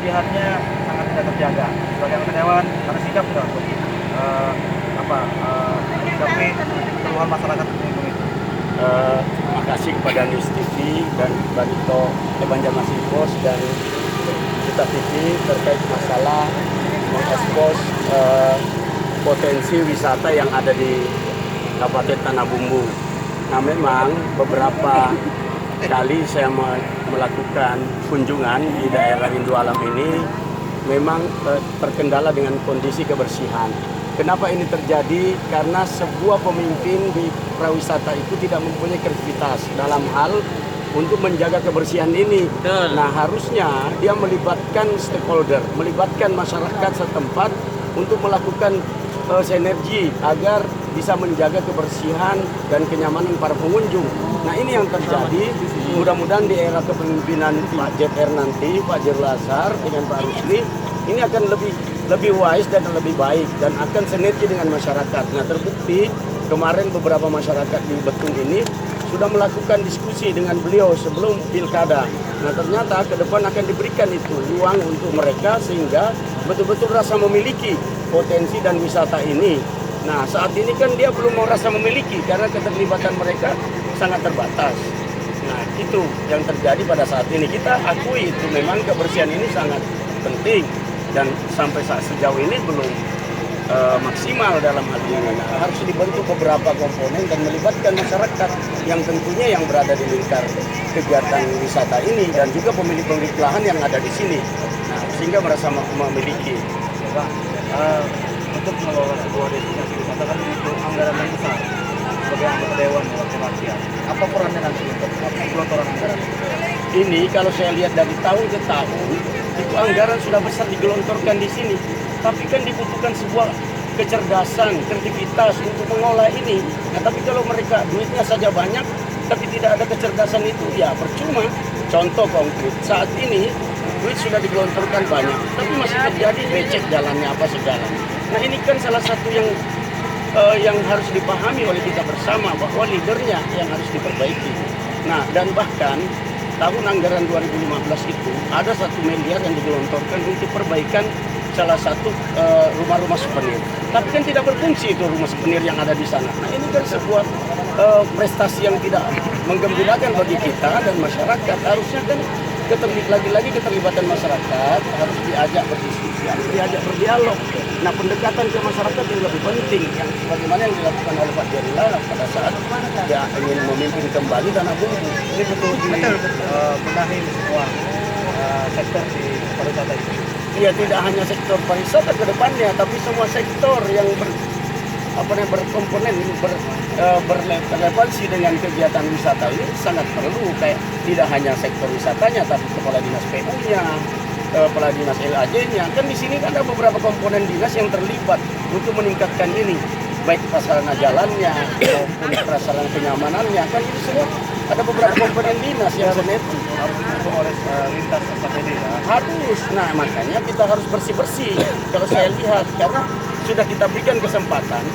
melihatnya sangat tidak terjaga. Sebagai anggota dewan, karena sikap tidak untuk menyikapi keluhan masyarakat pengunjung itu. Terima kasih kepada News TV dan Barito Banjarmasin Post dan Kita TV terkait masalah mengekspos potensi wisata yang ada di Kabupaten Tanah Bumbu. Nah, memang beberapa kali saya melakukan kunjungan di daerah Rindu Alam ini memang terkendala dengan kondisi kebersihan. Kenapa ini terjadi? Karena sebuah pemimpin di prawisata itu tidak mempunyai kreativitas dalam hal untuk menjaga kebersihan ini. Nah, harusnya dia melibatkan stakeholder, melibatkan masyarakat setempat untuk melakukan sinergi agar bisa menjaga kebersihan dan kenyamanan para pengunjung. Nah, ini yang terjadi. Mudah-mudahan di era kepemimpinan Pak JR nanti, Pak Jero Azhar dengan Pak Rusli, ini akan lebih wise dan lebih baik dan akan sinergi dengan masyarakat. Nah, terbukti kemarin beberapa masyarakat di Betung ini sudah melakukan diskusi dengan beliau sebelum pilkada. Nah, ternyata ke depan akan diberikan itu ruang untuk mereka sehingga betul-betul rasa memiliki potensi dan wisata ini. Nah, saat ini kan dia belum merasa memiliki karena keterlibatan mereka sangat terbatas. Nah, itu yang terjadi pada saat ini. Kita akui itu memang kebersihan ini sangat penting dan sampai saat sejauh ini belum maksimal dalam hal ini. Nah, harus dibentuk beberapa komponen dan melibatkan masyarakat yang tentunya yang berada di lingkar kegiatan wisata ini dan juga pemilik-pemilik lahan yang ada di sini. Nah, sehingga merasa memiliki. Pak, untuk mengelola sebuah destinasi wisata kan butuh anggaran yang besar. Sebagai anggota dewan wakil rakyat, apa perannya nanti untuk penggelontoran anggaran? Ini kalau saya lihat dari tahun ke tahun itu anggaran sudah besar digelontorkan di sini. Tapi kan dibutuhkan sebuah kecerdasan, kreativitas untuk mengolah ini. Nah, tapi kalau mereka duitnya saja banyak, tapi tidak ada kecerdasan itu, ya percuma. Contoh konkret, saat ini duit sudah digelontorkan banyak, tapi masih terjadi becek jalannya apa segala. Nah, ini kan salah satu yang harus dipahami oleh kita bersama bahwa leadernya yang harus diperbaiki. Nah, dan bahkan tahun anggaran 2015 itu ada 1 miliar yang digelontorkan untuk perbaikan salah satu rumah-rumah souvenir. Tapi kan tidak berfungsi itu rumah souvenir yang ada di sana. Nah, ini kan sebuah prestasi yang tidak menggembirakan bagi kita dan masyarakat. Harusnya kan lagi-lagi keterlibatan masyarakat harus diajak berdiskusi, harus diajak berdialog. Nah, pendekatan ke masyarakat yang lebih penting, yang sebagaimana yang dilakukan oleh Pak Jerila pada saat dia ingin memimpin kembali Tanah Bumbu. Ini betul benahi semua sektor di pariwisata itu. Iya, tidak hanya sektor pariwisata ke depannya, tapi semua sektor yang berkomponen berrelevansi dengan kegiatan wisata ini sangat perlu. Kayak tidak hanya sektor wisatanya, tapi kepala dinas PU-nya, kepala dinas LAJ-nya. Kan di sini ada beberapa komponen dinas yang terlibat untuk meningkatkan ini, baik prasarana jalannya maupun prasarana kenyamanannya. Kan itu semua ada beberapa komponen dinas yang sinergi. Harus didukung oleh lintas SKPD ya. Harus. Nah, makanya kita harus bersih-bersih. Kalau saya lihat, karena sudah kita berikan kesempatan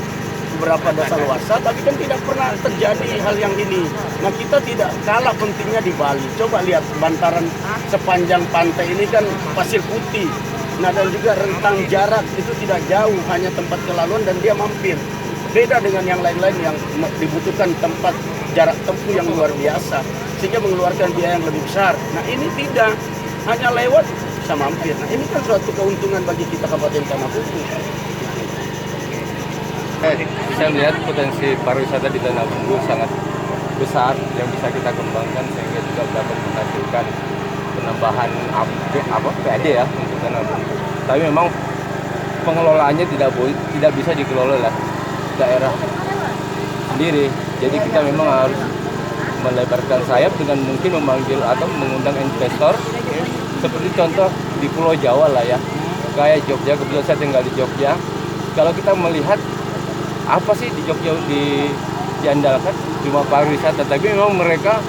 beberapa dasawarsa, tapi kan tidak pernah terjadi hal yang ini. Nah, kita tidak kalah pentingnya di Bali. Coba lihat bantaran sepanjang pantai ini kan pasir putih. Nah, dan juga rentang jarak itu tidak jauh, hanya tempat kelaluan dan dia mampir. Beda dengan yang lain-lain yang dibutuhkan tempat jarak tempuh yang luar biasa, sehingga mengeluarkan biaya yang lebih besar. Nah, ini tidak, hanya lewat bisa mampir. Nah, ini kan suatu keuntungan bagi kita Kabupaten Tanah Bumbu. Bisa melihat potensi pariwisata di Tanah Bumbu sangat besar yang bisa kita kembangkan sehingga juga dapat menghasilkan penambahan PAD ya untuk Tanah Bumbu. Tapi memang pengelolaannya tidak bisa dikelola oleh daerah sendiri. Jadi kita memang harus melebarkan sayap dengan mungkin memanggil atau mengundang investor seperti contoh di Pulau Jawa lah ya, kayak Jogja. Kebetulan saya tinggal di Jogja. Kalau kita melihat apa sih di Jogja diandalkan cuma pariwisata, tapi memang mereka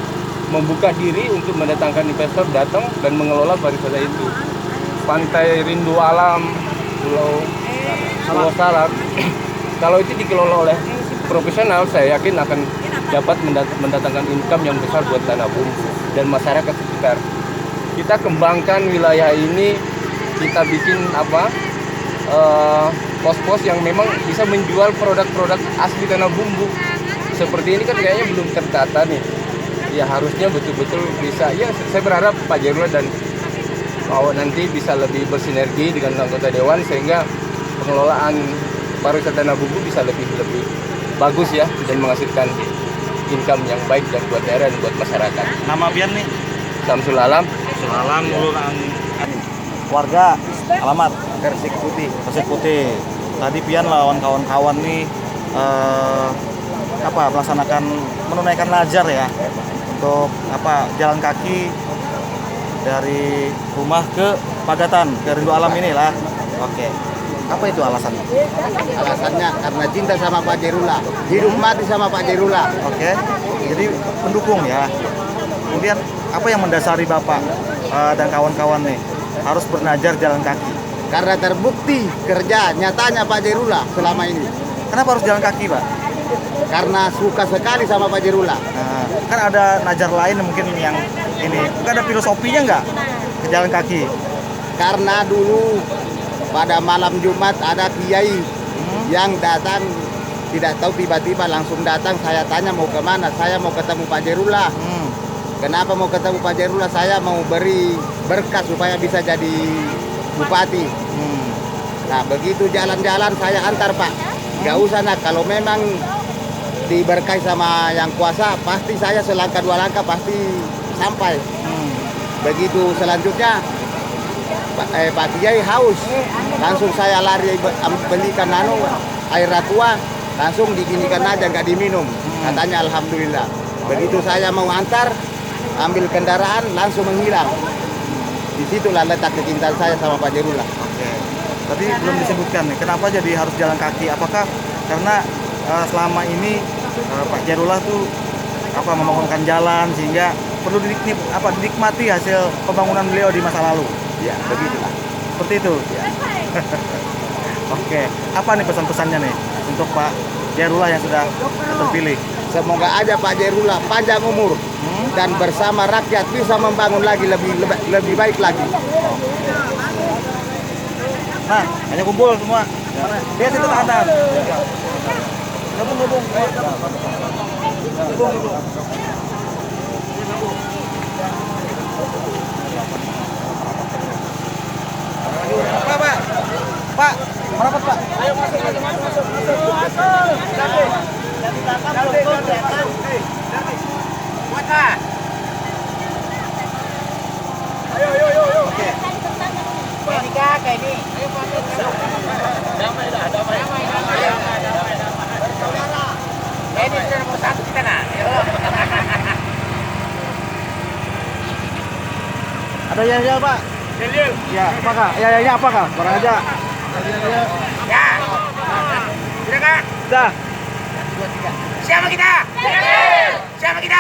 membuka diri untuk mendatangkan investor datang dan mengelola pariwisata itu. Pantai Rindu Alam, Pulau Salak, kalau itu dikelola oleh profesional, saya yakin akan dapat mendatangkan income yang besar buat Tanah Bumbu dan masyarakat sekitar. Kita kembangkan wilayah ini kita bikin pos-pos yang memang bisa menjual produk-produk asli Tanah Bumbu. Seperti ini kan kayaknya belum tertata nih. Ya harusnya betul-betul bisa. Ya saya berharap Pak Jarula dan nanti bisa lebih bersinergi dengan anggota dewan sehingga pengelolaan pariwisata Tanah Bumbu bisa lebih bagus ya dan menghasilkan income yang baik dan buat daerah dan buat masyarakat. Nama pian nih? Samsul Alam. Sulalam Ulun warga alamat Persik Putih. Persik Putih. Tadi pian lawan kawan-kawan nih melaksanakan menunaikan nazar ya untuk jalan kaki dari rumah ke Pagatan ke Rindu Alam inilah. Oke. Apa itu alasannya? Alasannya karena cinta sama Pak Jarula, hidup mati sama Pak Jarula. Oke. Jadi pendukung ya. Kemudian apa yang mendasari Bapak dan kawan-kawan nih harus bernajar jalan kaki? Karena terbukti kerja nyatanya Pak Jarula selama ini. Kenapa harus jalan kaki, Pak? Karena suka sekali sama Pak Jarula. Nah, kan ada najar lain mungkin yang ini. Mungkin ada filosofinya nggak ke jalan kaki? Karena dulu pada malam Jumat ada kiai yang datang, tidak tahu tiba-tiba langsung datang. Saya tanya mau kemana? Saya mau ketemu Pak Jarula. Kenapa mau ketemu Pak Jarula? Saya mau beri berkas supaya bisa jadi bupati. Nah begitu jalan-jalan saya antar Pak. Gak usah nak, kalau memang diberkahi sama yang kuasa pasti saya selangkah dua langkah pasti sampai. Begitu selanjutnya Pak Kiai haus, langsung saya lari belikan air aqua, langsung diginikan aja nggak diminum. Katanya alhamdulillah. Begitu saya mau antar, ambil kendaraan langsung menghilang. Disitulah letak kecintaan saya sama Pak Jarula. Oke. Tadi belum disebutkan nih, kenapa jadi harus jalan kaki? Apakah karena selama ini Pak Jarula tuh membangunkan jalan sehingga perlu dinikmati hasil pembangunan beliau di masa lalu? Ya, begitulah. Seperti itu. Ya. Oke. Apa nih pesan-pesannya nih untuk Pak Jarula yang sudah terpilih? Semoga aja Pak Jarula panjang umur dan bersama rakyat bisa membangun lagi lebih baik lagi. Nah, hanya kumpul semua. Dia situ ke atas. Gabung. Pak, merapat Pak. Ayo masuk. Ayo. Oke. Ini Kak, kayak ini. Damai. Ini sudah nomor 1 kita nah. Ada yel Pak? Yel. Ya, apa Kak? Ya apa Kak? Barang aja. Ya. Sudah Kak? Sudah. Siapa kita? Siapa kita?